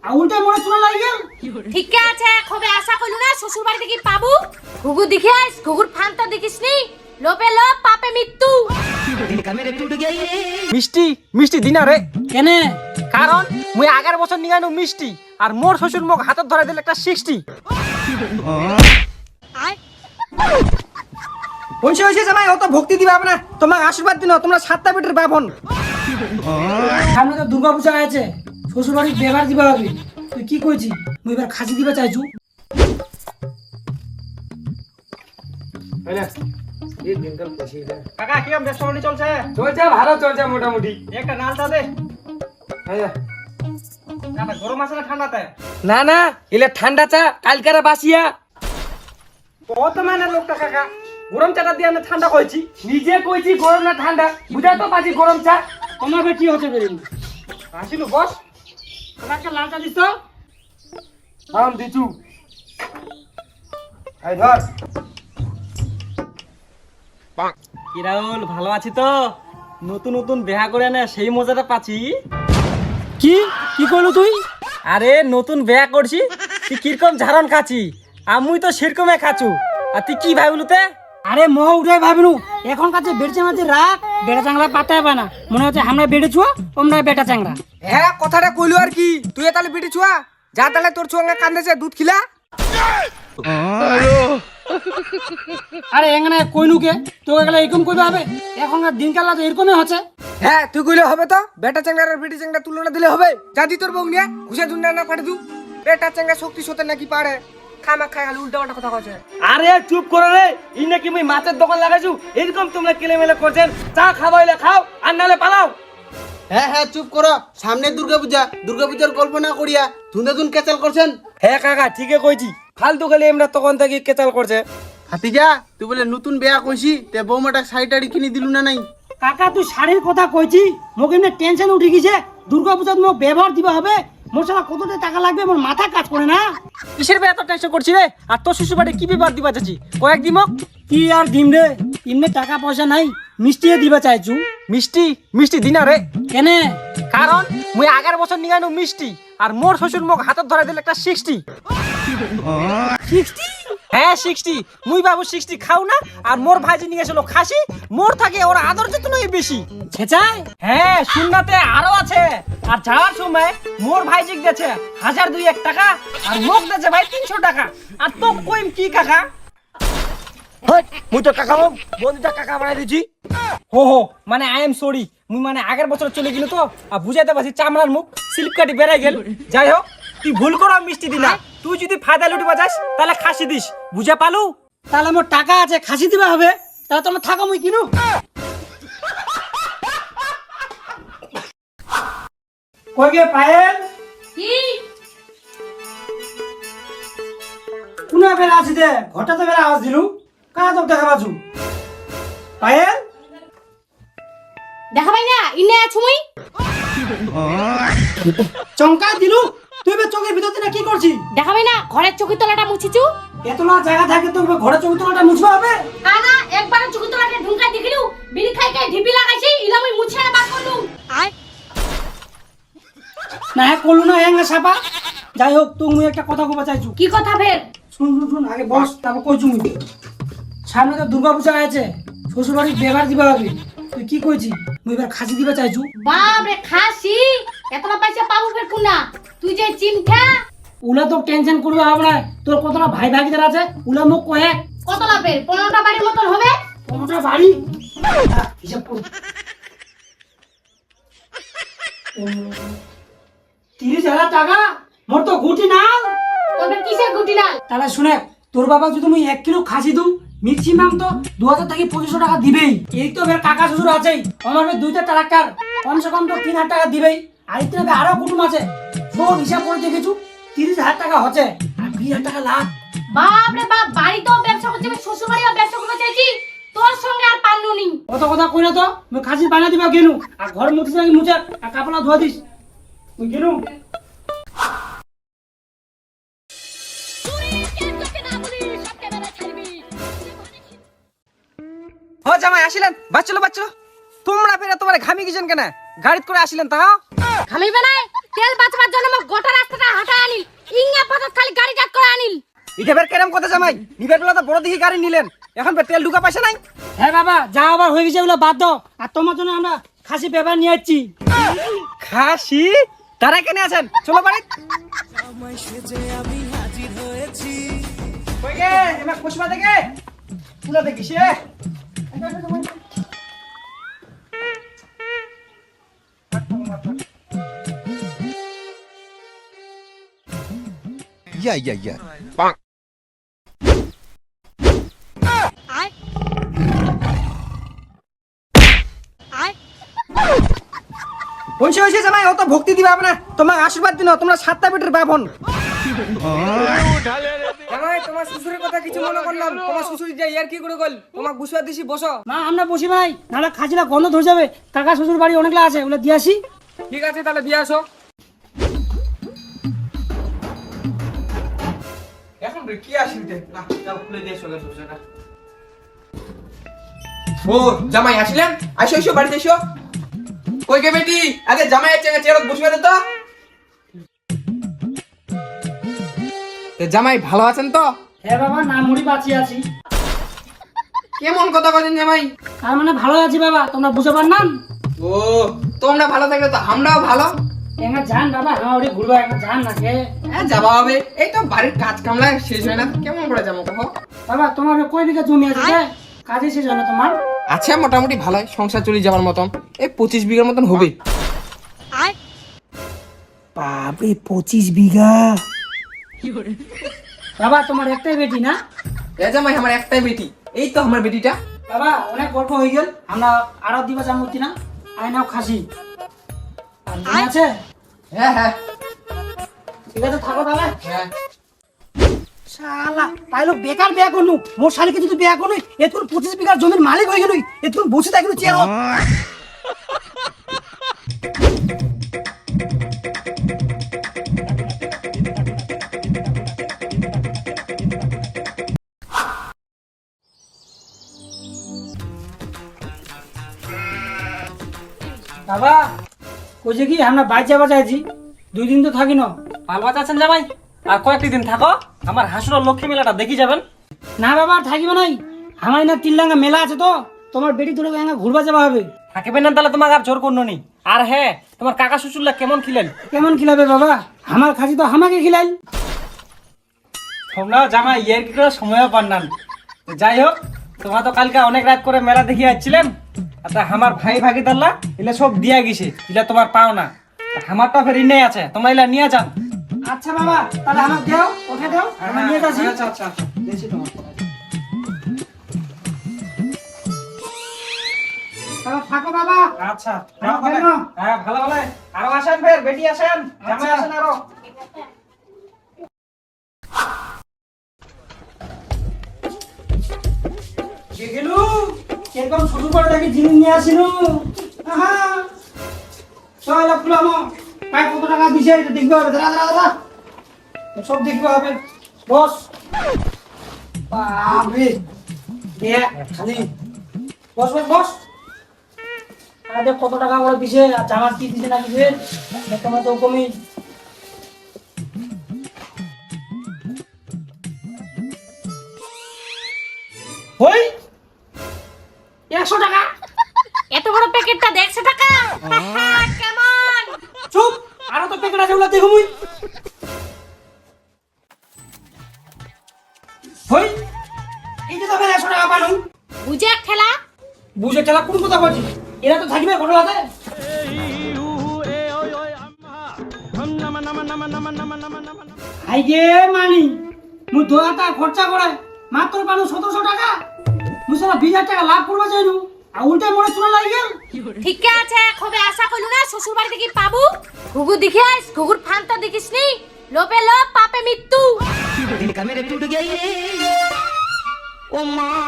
আর উল্টা মনে শোনা লাগে গেল। ঠিক আছে কবে আশা কইলু না শ্বশুর বাড়ি থেকে পাবো ঘুঘু দেখিস ঘুঘুর ফান্তা দেখিসনি লোপে লোপ পাপে মৃত্যু মিষ্টি মিষ্টি দিনা রে কেনে কারণ মুই 11 বছর নিগানো মিষ্টি আর মোর শ্বশুর মোক হাতত ধরে দিল একটা 60 হইছে হইছে জামাই অত ভক্তি দিবা না তোমাক আশীর্বাদ দিন তোমরা সাতটা বেটের বাপন সামনে তো দুর্গা পূজা আছে শ্বশুর বাড়ি বেবার দিবা হবে তুই কি কইছি মুই এবার খাসি দিবা চাইছু কাকা কি আম ব্যবসা বাণিজ্য চলছে চলছে ভালো চলছে মোটামুটি একটা নালটা দে কাকা গরম আছে না ঠান্ডাতে না না ইলে ঠান্ডা চা কালকারে বাসিয়া কত মানে লোকটা কাকা গরম চাটা দিয়ে আমি ঠান্ডা কইছি নিজে কইছি গরম না ঠান্ডা বুঝা তো পাজি গরম চা তোমার কি হচ্ছে বেরিন আসিলু বস তোমাকে লালটা দিছ আম দিছু আই ধর কি রাহুল ভালো আছি তো নতুন নতুন বিয়া করে না সেই মজাটা পাচ্ছি কি কি কইলু তুই আরে নতুন বিয়া করছি তুই কিরকম ঝাড়ন খাচ্ছি আমি তো সেরকমই খাচ্ছু আর তুই কি ভাবিলু তে আরে মোহ উঠে ভাবিনু এখন কাছে বেড়ছে মাঝে রাখ বেড়া চাংড়া পাতা হবে না মনে হচ্ছে আমরা বেড়েছু তোমরা বেটা চাংড়া হ্যাঁ কথাটা কইলু আর কি তুই তাহলে বিটি ছুয়া যা তাহলে তোর ছুয়া কান্দেছে দুধ খিলা আরে এখানে কইনুকে তোকে গেলে এরকম কইবে হবে এখনকার দিনকাল তো এরকমই হচ্ছে হ্যাঁ তুই কইলে হবে তো বেটা চাংড়া আর বিটি চাংড়া তুলনা দিলে হবে যা দি তোর বউ নিয়ে ঘুষে ঝুন্ডা না ফাটে দু বেটা চাংড়া শক্তি সতে নাকি পারে খামা খাই খালি উল্টা পাল্টা কথা কইছে আরে চুপ করে রে ই নাকি মই মাছের দোকান লাগাইছু এরকম তোমরা কেলেমেলে করছেন চা খাওয়াইলে খাও আর নালে পালাও হ্যাঁ হ্যাঁ চুপ করো সামনে দুর্গাপূজার গল্প না করিয়া ধুন কেচাল করছেন। হ্যাঁ কাকা ঠিকই কইছি ফালতু খালি আমরা তখন থেকে কেচাল করছে হাতিজা তুই বলে নতুন বেয়া কইছি তে বৌমাটা শাড়ি টাড়ি কিনে দিলু না নাই? কাকা তুই শাড়ির কথা কইছি মোক এমনি টেনশন উঠে গেছে দুর্গা পূজা মোক ব্যবহার দিবা হবে মোর সারা কতটা টাকা লাগবে মোর মাথা কাজ করে না কিসের বে এত টেনশন করছি রে আর তোর শ্বশুর বাড়ি কি বিবাদ দিবা চাচ্ছি কয়েক দিমক কি আর দিম রে এমনি টাকা পয়সা নাই মিষ্টি দিবা চাইছু মিষ্টি মিষ্টি দিনা রে কেনে কারণ মুই 11 বছর নিগানো মিষ্টি আর মোর শ্বশুর মোক হাতত ধরে দিল একটা 60 হ্যাঁ 60 মুই বাবু 60 খাও না আর মোর ভাইজি নিয়ে গেছিল খাসি মোর থাকে ওর আদর যত্নই বেশি ছেচাই হ্যাঁ শুননাতে আরো আছে আর যাওয়ার সময় মোর ভাইজি দিয়েছে 1002 টাকা আর মোক দিয়েছে ভাই 300 টাকা আর তো কইম কি কাকা মুই তো কাকা বন্ধুটা কাকা বানাই দিছি হো মানে আই এম সরি মুই মানে আগের বছর চলে গেল তো আর বুঝাইতে পারছি চামড়ার মুখ সিল্ক কাটি বেড়াই গেল যাই হোক তুই ভুল করো মিষ্টি দিনা তুই যদি ফায়দা লুটিবা যাস তাহলে খাসি দিস বুঝা পালু তাহলে মোর টাকা আছে খাসি দিবা হবে তাহলে তোমার থাকো মুই কিনু কই গে পায়েল কি কোনা বেলা আছে দে ঘটাতে বেলা আওয়াজ দিলু কা তো দেখা বাজু পায়েল দেখা পাই না ইনে আছো মুই চমকা দিলু তুই বে চোখের ভিতর না কি করছি দেখা পাই না ঘরের চোখের তলাটা মুছিছু এতলা জায়গা থাকে তো ঘরে চোখের তলাটা মুছবা হবে কানা একবার চোখের তলাটা ঢুকাই দেখিলু বিড়ি খাই খাই ঢিপি লাগাইছি ইলা মুই মুছে না বাদ করলু না হ্যাঁ করলু না হ্যাঁ সাপা যাই হোক তুমি একটা কথা কবা চাইছু কি কথা ফের শুন আগে বস তারপর কইছু মুই সামনে তো দুর্গা পূজা আছে শ্বশুর বাড়ি বেবার দিবা হবে তুই কি কইছি মুই এবার খাসি দিবা চাইছু বাপ রে খাসি এতটা পয়সা পাবো ফের কুনা তুই যে চিমঠা উলা তো টেনশন করবে হবে না তোর কতটা ভাই ভাগিদার আছে উলা মুখ কয়ে কতলা ফের 15টা বাড়ির মতন হবে কোনটা বাড়ি হিসাব কর 30,000 টাকা মোর তো গুটি না তোর কিসের গুটি লাল তাহলে শুনে তোর বাবা যদি মুই 1 কিলো খাসি দু ম্যাক্সিমাম তো 2000 থেকে 2500 টাকা দিবেই এই তো বের কাকা শ্বশুর আছেই আমার বে দুইটা টাকার কমসে কম তো 3000 টাকা দিবেই আর ইতনে আরো কুটুম আছে সব হিসাব করে দেখেছু 30,000 টাকা হচ্ছে আর 20,000 টাকা লাভ বাপ রে বাপ বাড়িতেও ব্যবসা করছে শ্বশুর বাড়িও ব্যবসা করতে চাইছি তোর সঙ্গে আর পারলু নি কত কথা কই না তো মুই খাসি বানা দিবা গেনু আর ঘর মুছিস নাকি মুছে আর কাপড় ধোয়া দিস মুই গেনু ও জামাই আসিলেন বাচ্চলো তোমরা ফেরা তোমার ঘামি গেছেন কেন গাড়িত করে আসিলেন তা খামিবে না তেল বাঁচবার জন্য মো গোটা রাস্তাটা এটা বের কেরম কথা জামাই নিবের বেলা তো বড় দেখি গাড়ি নিলেন এখন বের তেল ঢুকা পয়সা নাই হ্যাঁ বাবা যা আবার হয়ে গেছে ওগুলো বাদ দাও আর তোমার জন্য আমরা খাসি পেপার নিয়ে যাচ্ছি। খাসি তারা কেনে আছেন চলো বাড়ি কই গে এমা কুশবা দেখে পুরা দেখিস এ Yeah. হইছে জামাই অত ভক্তি দিবা না তোমার আশীর্বাদ দিন তোমরা সাতটা পেটের বাভন জামাই তোমার শ্বশুরের কথা কিছু মনে করলাম তোমার শ্বশুর যাই আর কি করে গল তোমার বুঝবা দিছি বসো না আমরা বসি ভাই নাহলে খাসিটা গন্ধ ধরে যাবে। কাকা শ্বশুর বাড়ি অনেকগুলো আছে ওগুলো দিয়ে আসি। ঠিক আছে তাহলে দিয়ে আসো এখন রে কি আসিতে না যাও খুলে দিয়ে এসো সবজাটা ও জামাই আসলেন আসো এসো বাড়িতে এসো কই গে বেটি আগে জামাই আছে চেয়ারত বসবে দে তো জামাই ভালো আছেন তো হ্যাঁ বাবা না মুড়ি বাঁচিয়ে আছি। কেমন কথা বলেন জামাই তার মানে ভালো আছি বাবা তোমরা বুঝতে পার না। ও তোমরা ভালো থাকলে তো আমরাও ভালো এঙ্গা যান বাবা আমার ওরে ঘুরবা এঙ্গা যান না কে হ্যাঁ যাওয়া হবে এই তো বাড়ির কাজ কামলা শেষ হয় না কেমন করে যাবো কখো বাবা তোমার ওরে কয় বিঘা জমি আছে রে? কাজে শেষ হয় না তোমার? আচ্ছা মোটামুটি ভালোই সংসার চলে যাওয়ার মতন এই 25 বিঘার মতন হবে বাপরে 25 বিঘা বাবা তোমার একটাই বেটি না? এ জামাই আমার একটাই বেটি এই তো আমার বেটিটা বাবা অনেক গল্প হয়ে গেল আমরা আরো দিবা যামতি না আই নাও খাসি আর মনে আছে? হ্যাঁ ঠিক আছে থাকো তাহলে। হ্যাঁ শালা তাইলো বেকার বিয়া করনু মোর শালিকে যদি বিয়া করনু এতক্ষণ 25 বিঘা জমির মালিক হয়ে গেলই এতক্ষণ বসে থাকলু চেয়ার বাবা কইছে কি আমরা বাইক যাবা চাইছি 2 দিন তো থাকি না। ভালো আছেন জামাই আর কয়েকটি দিন থাকো আমার হাসুর লক্ষ্মী মেলাটা দেখি যাবেন না বাবা থাকিবে নাই আমার না তিনলাঙ্গা মেলা আছে তো তোমার বেটি ধরে ঘুরবা যাবা হবে। থাকিবেন না তাহলে তোমাকে আর জোর করনো নি আর হ্যাঁ তোমার কাকা শ্বশুরলা কেমন খিলেন কেমন খিলাবে বাবা আমার খাসি তো আমাকে খিলাই। তোমরা জামাই এর কি করে সময়ও পান না যাই হোক তোমরা তো কালকে অনেক রাত করে মেলা দেখি আসছিলেন তা আমার ভাই ভাগিদারলা এগুলা সব দিয়া গেছে এগুলা তোমার পাও না আমারটা ফের নেই আছে তোমরা এগুলা নিয়ে যান আচ্ছা বাবা তাহলে আমাকে দাও ওঠে দাও আমি নিয়ে যাচ্ছি। আচ্ছা দেখছি তোমার বাবা থাকো বাবা। আচ্ছা হ্যাঁ, ভালো কেন? হ্যাঁ ভালো ভালো আরো আসেন ফের বেটি আসেন জামাই আচ্ছা। আসেন আরো গেলু এরকম ছোট বড় দেখি জিনিস নিয়ে আসিনু আহা চল ফুলামো কাই কত টাকা দিছে এটা দেখবে হবে দাঁড়া দাঁড়া দাঁড়া সব দেখবে হবে বস বাপরে এ খালি বস বস বস আরে কত টাকা করে দিছে আর জামা কি দিছে না দিছে তোমার তো কমই হই 100 টাকা এত বড় প্যাকেটটা 150 টাকা কেমন চুপ আরো তো প্যাকেট আছে ওগুলা দেখো মুই হই এই যে তবে 100 টাকা পালু বুঝে খেলা বুঝে খেলা কোন কথা বলছিস এরা তো থাকবে ঘটনাতে আই গে মানি মুই দোয়াটা খরচা করে মাত্র পালু 1700 টাকা মুই সারা 20000 টাকা লাভ করবা চাইনু আর উল্টে মনে চলে লাগি গেল। ঠিক আছে খবে আশা কইলু না শ্বশুর বাড়ি থেকে পাবো ঘুঘু দেখিস ঘুঘুর ফান্তা দেখিস নি লোপে লোপ পাপে মৃত্যু दिल का मेरे टूट गया ये ओ माँ